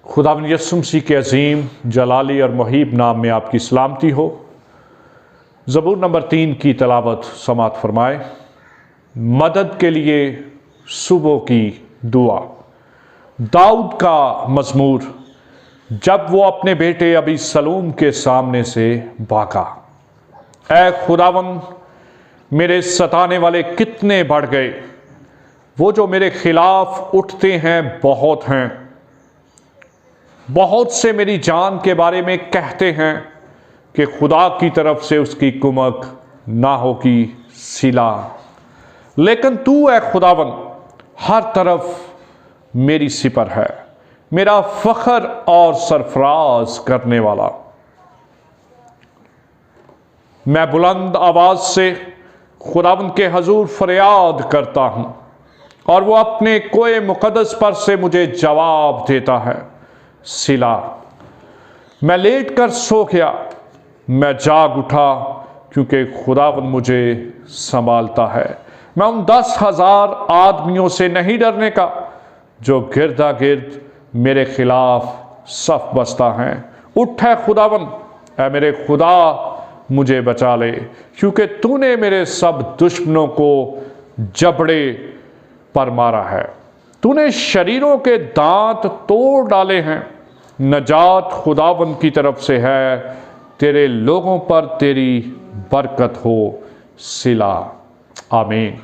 खुदावंद यीशु मसीह के अजीम जलाली और मुहीब नाम में आपकी सलामती हो। ज़बूर नंबर 3 की तलावत समात फरमाए। मदद के लिए सुबह की दुआ। दाऊद का मज़मूर, जब वो अपने बेटे अबीसलूम के सामने से भागा। ऐ खुदावंद, मेरे सताने वाले कितने बढ़ गए, वो जो मेरे खिलाफ उठते हैं बहुत हैं। बहुत से मेरी जान के बारे में कहते हैं कि खुदा की तरफ से उसकी कुमक ना होगी सिला। लेकिन तू ऐ खुदावन हर तरफ मेरी सिपर है, मेरा फख्र और सरफराज करने वाला। मैं बुलंद आवाज से खुदावन के हजूर फरियाद करता हूं और वो अपने कोए मुकद्दस पर से मुझे जवाब देता है सिला। मैं लेट कर सो गया, मैं जाग उठा क्योंकि खुदावन मुझे संभालता है। मैं उन 10,000 आदमियों से नहीं डरने का जो गिरदा गिर्द मेरे खिलाफ सफ बसता है। उठ है खुदावन, ऐ मेरे खुदा मुझे बचा ले, क्योंकि तूने मेरे सब दुश्मनों को जबड़े पर मारा है। तूने शरीरों के दांत तोड़ डाले हैं। नजात खुदावन की तरफ से है, तेरे लोगों पर तेरी बरकत हो सिला। आमीन।